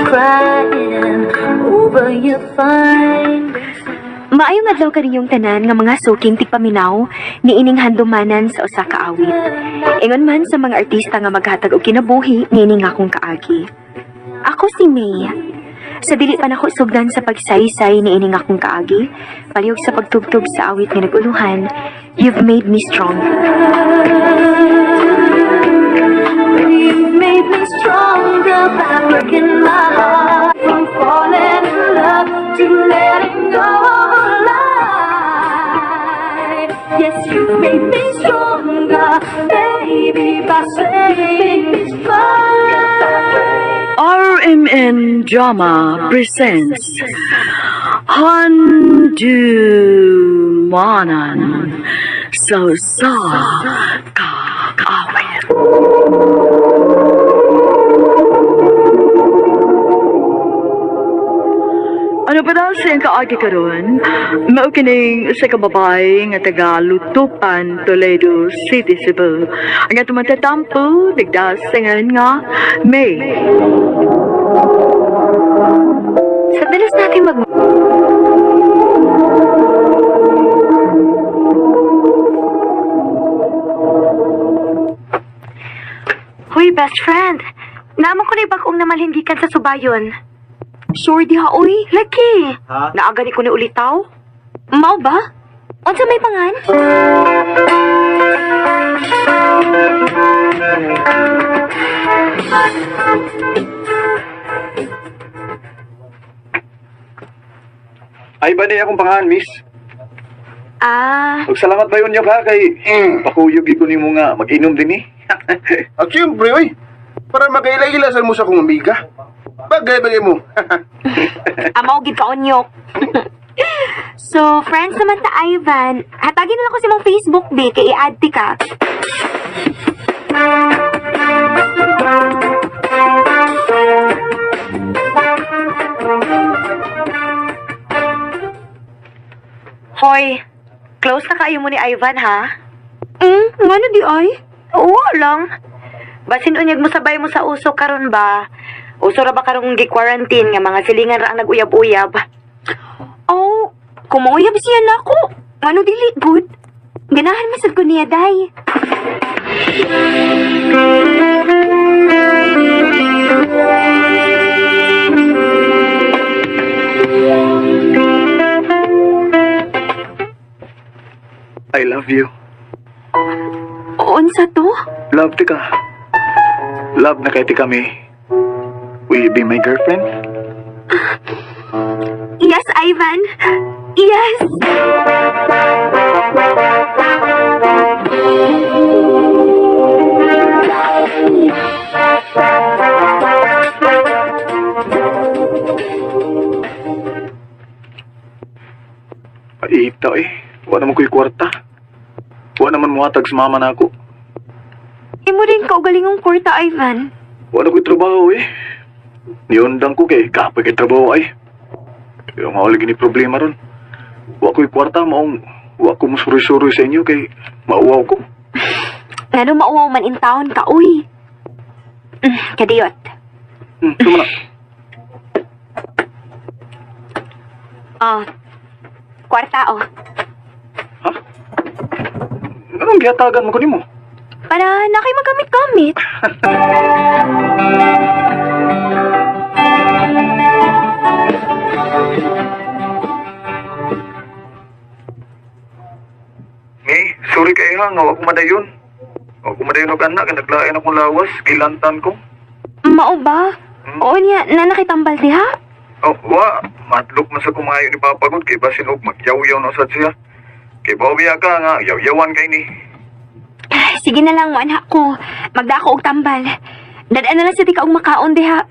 crying over your fine. Maayong adlaw kaniyong tanan nga mga suking tigpaminaw ni ining handumanan sa usa ka awit. Ingon man sa mga artista nga maghatag og kinabuhi niining akong kaagi. Ako si May. Sa dili pa nako sugdan sa pagsaysay ni ining akong kaagi, palihog sa pagtugtog sa awit nga naguluhan, You've Made Me Stronger. You've made me stronger by breaking my heart from falling in love to letting go of life. Yes, you've made me stronger, baby, by saving me stronger. RMN Drama presents Handumanan sa Kakawin. Ano pa daw siyang kaagi karon? Mao kining sa kababay nga taga Lutupan, Toledo City, Cebu. Ang atong matatampo, nagdasingan nga May. Sa dalas natin Hoy, best friend. Naman ko na bagong namalhindikan sa subayon. Sure di ha, uy. Lagi. Ha? Naagani ko ni ulitaw. Mao ba? Unsa may pangan? Ay ba niya akong pangahan, miss? Magsalamat ba yun niyo ka kay pakuyog ko ni mo nga mag-inom din eh. At siyempre, oy, para makaila-ilasan mo sa kong amiga. Bagay-bagay mo. Amaw gid ka onyok. So, friends naman ta Ivan. Hatagin na lang ko si mong Facebook, be, kay i-add ti ka. Hoy, close na kayo mo ni Ivan, ha? Ngano di ay? Oo lang. Basin unyag mo sabay mo sa uso karon ba? Uso ra ba karong gi-quarantine nga mga silingan ra ang nag-uyab-uyab? Oh, kumuyab siya na ako. Ngano dili good? Ganahan masad ko niya, day. I love you. Unsa to? Love tika. Love na kay tika May. Will you be my girlfriend? Yes, Ivan. Yes. Paita eh. Wala naman ko'y kwarta. Wala naman muhatag sa mama na ako. Imo rin ka ugalingong kwarta, Ivan. Wala ko'y trabaho eh. Niundang ko kay kapoy kay trabaho ay. Pero maulagi ni problema ron. Wa ko'y kwarta maong wa ko musuri-suri sa inyo kay mauwaw ko. Ngano mauwaw man in town ka, uy. Kadiyot. Tuma na. Oh. Kwarta, oh. Ha? Anong gihatagan mo ko nimo? Para na kayo magamit-gamit. May, sorry kayo nga, nga wa ko madayon. Wa ko madayon og anak, naglain akong lawas, gilantan ko. Mao ba? Oo niya, na nakitambal diha? Oh, wa, matlok man sa kumayo ni Papagod, kay basin og magyaw-yaw na sa siya. Kay bawiya ka nga, yaw-yawan kay ni. Sige na lang, anak ko. Magdako og tambal. Dadaan na lang sa tika og makaon diha.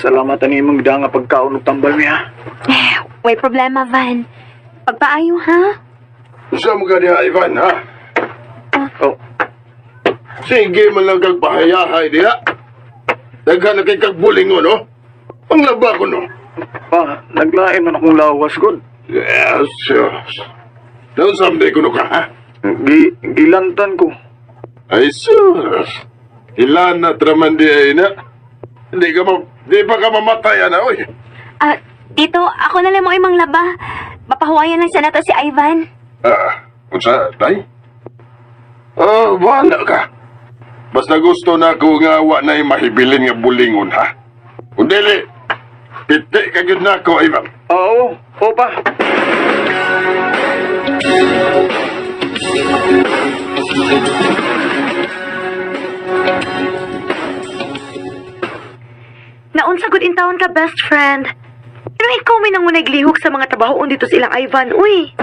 Salamat ani mong nga pagkaon og tambal niya. May problema, Van. Pagpaayo, ha? Saan mo ka niya, Ivan, ha? Oh, Sige man lang kagpahayahay diha. Daghan na kay kagbulingon, no? Panglaba ko no. Pa, naglain man akong lawas, God. Yes, yes. Doon samday ko no ka, ha? Gilantan ko. Ay, sus. Ilan na traman di ay na. Di pa ka mamatay, ana, oy. Tito, ako na lang mo imang laba. Mapahuwayan lang siya na to si Ivan. Unsa, tay? Wala ka. Basta gusto na ko nga wa na mahibilin nga bulingon, ha? Kung dili, piti ka yun na ako, Ivan. Oo, pa. Naunsa good in town ka, best friend. Pero ikaw may nang naglihok sa mga trabahoon dito sa ilang Ivan, uy.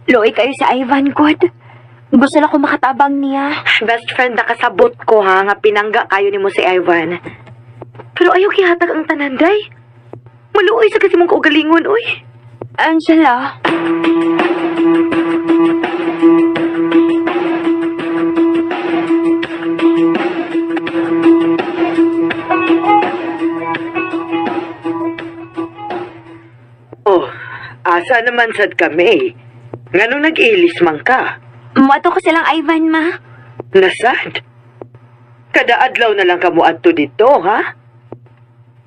Loy kayo si Ivan, God. Gusto na ko makatabang niya. Best friend, nakasabot ko ha, nga pinangga kayo ni mo si Ivan. Pero ayaw kihatag ang tananday. Maluoy sa kasi mong kaugalingon, uy. Angela. Oh, asa naman sad kami. Nganong nag-ilis man ka? Muato ko silang Ivan, ma. Nasad? Kada adlaw na lang kamo adto dito, ha?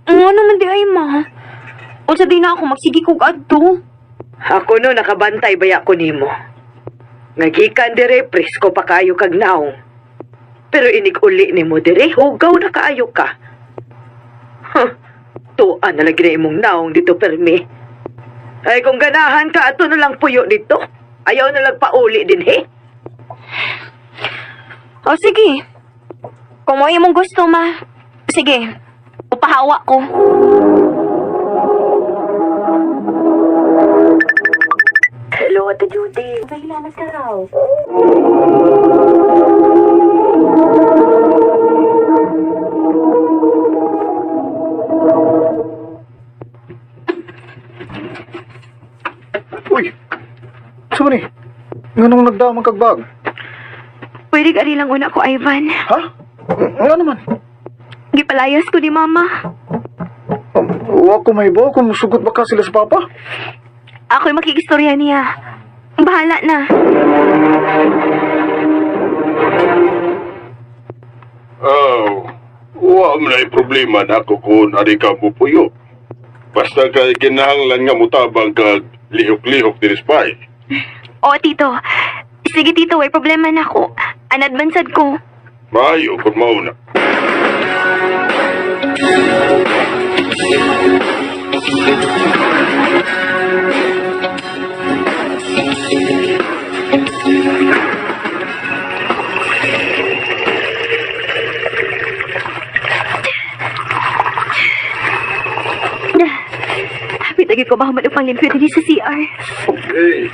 Ano naman di ay, ma? O sa di na ako magsigi kog adto. Ako no, nakabantay baya ko nimo. Ngagikan dire, presko pa kaayo kag naong. Pero inig uli nimo dire, hugaw na kaayo ka. Huh, tuan na lagi na imong naong dito permi. Ay kung ganahan ka, ato na lang puyo dito. Ayaw na lang pauli din, he. O sige. Kung mo imong gusto, ma. Sige. Upahawa ko. Hello, Ate Judy. Kailangan ka raw. Uy, saan ni? Nganong nagdamang kagbag? Pwede ka rin lang una ko, Ivan. Ha? Nga naman. Gipalayas ko ni mama. Huwag ko may bo kung sugot ba ka sila sa papa? Ako'y makikistorya niya. Bahala na. Wa mo na problema na ako kung ari ka mo puyo. Basta kay kinahanglan nga mutabang kag lihok-lihok din spy. O, tito. Sige, tito. May problema na ako. Anadbansad ko. Maayo kung mauna. Pitagi ko ba humadupang limpyo din sa CR? Hey.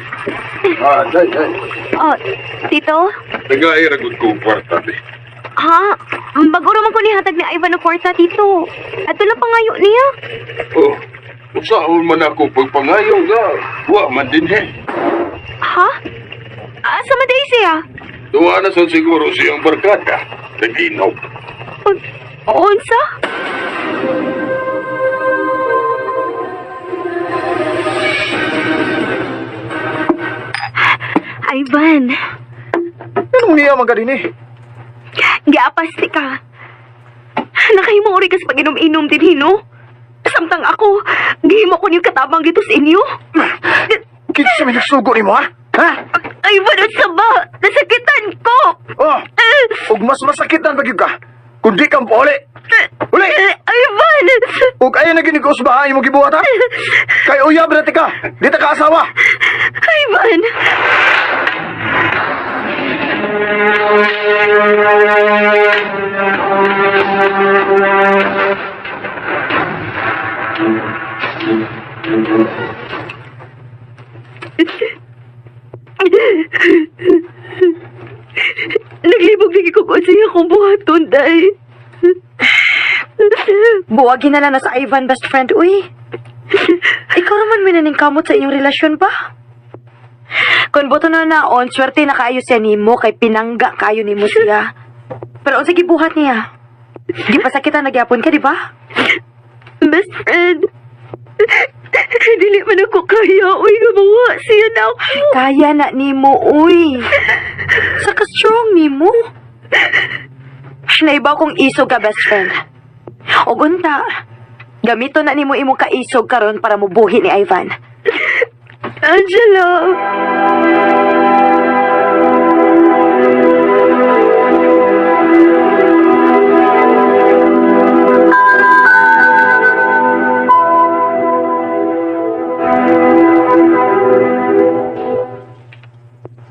Day. O, tito? Nag-airagod ko kwarta di. Ha? Baguro man ko nihatag ni Ivan o kwarta, tito. Ato lang pangayo niya. Oh, usaon man ako pagpangayaw nga. Wa man din he. Ha? Asa man day siya? Tuwa na sa siguro siyang barkada. Nag-inom. Unsa? Ivan, Anong niya magadin eh? giapasti ka. Nakahimori ka sa pag-inom-inom din, hino? Samtang ako, gihimo ko niyo katabang dito sa inyo. Kinsa may nagsugo ni mo, ha? Ha? Ivan, unsa ba? Nasakitan ko! Oh, ug mas masakitan bagyo ka. Kung di kang pauli. Uli! Ivan! Ug ayaw na ginigos ba mo gibuhat, ha? Kay uyab na ka. Di ta ka asawa. Ivan! Naglibog lagi ko kung siya kong buhaton, day. Buwagin na lang na sa Ivan, best friend, uy. Ikaw naman minaning kamot sa inyong relasyon ba? Kung boto na naon, swerte na kaayo siya nimo kay pinangga kayo nimo siya. Pero sige buhat niya. Di pa sakitan nagyapon ka, di ba? best friend. Dili man ako kaya, uy, gumawa siya na ako. Kaya na nimo, uy. Saka strong nimo. Naibaw kong isog ka, best friend. O gunta, gamito na nimo imo ka isog karon para mubuhi ni Ivan. Angela.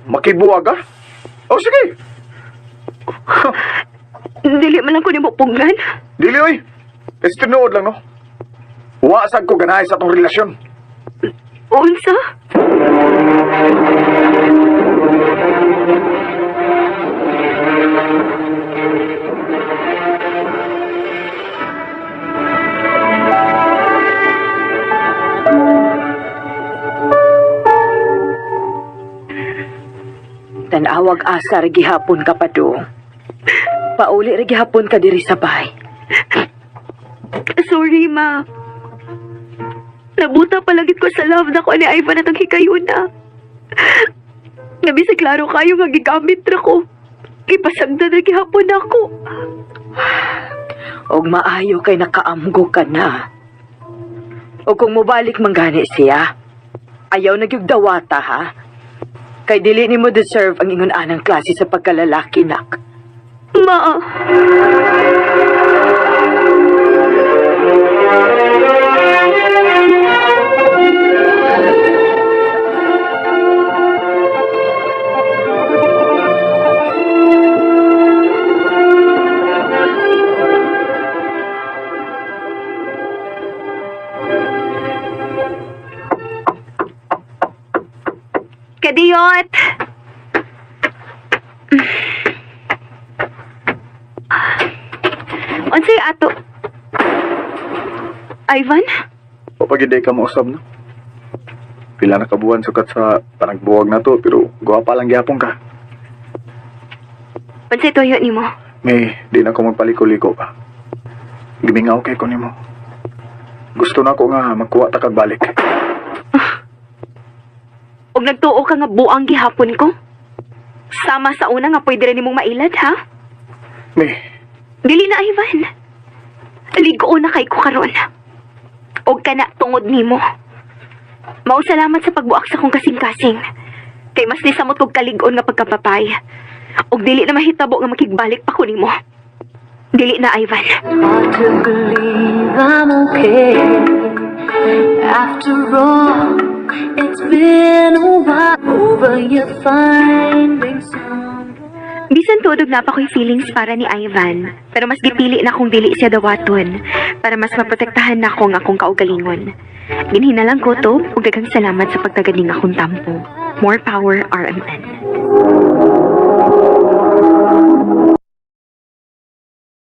Makibuwag ka? O sige. Dili man lang ko nimo punggan. Dili, oy. Kasi tinuod lang, no? Wasag ko ganahay sa tong relasyon. Unsa? Tanawag asa rin gihapon ka pa do. Pauli rin gihapon ka diri sa bahay. Sorry, ma. Nabuta palagit ko sa love na ko ni Ivan at ang hikayuna. Nabisig klaro kayo nga gigamit ra ko. Ipasagdan na gihapon ako. Og maayo kay nakaamgo ka na. O kung mubalik manggani siya, ayaw nagyugdawata ha. Kay dili ni mo deserve ang ingon anang klase sa pagkalalaki nak. Ma. Kadiyot! Unsay ato? Ivan? Papagiday ka mausab, no? Pila na kabuan sukat sa panagbuwag na to, pero guwapa lang gyapon ka. Unsay toyo nimo? May, di na ko magpaliko-liko pa. Gimingaw kay ko nimo. Gusto na ko nga magkuha ta kag balik. Og nagtuo ka nga buang gihapon ko? Sama sa una nga pwede rin nimong mailad, ha? May, Dili na, Ivan. Ligo na kay ko karon. Og kana tungod nimo. Mao salamat sa pagbuak sa kong kasing-kasing. Kay mas nisamot kog kaligon nga pagkapapay. Og dili na mahitabo nga makigbalik pa ko nimo. Dili na, Ivan. Hard to believe I'm okay. After all, it's been a while over you finding some. Bisan tudog na pa ko'y feelings para ni Ivan, pero mas gipili na kong dili siya dawaton para mas maprotektahan na akong akong kaugalingon. Ginhinalang ko to, ug daghang salamat sa pagtaganing akong tampo. More power, RMN.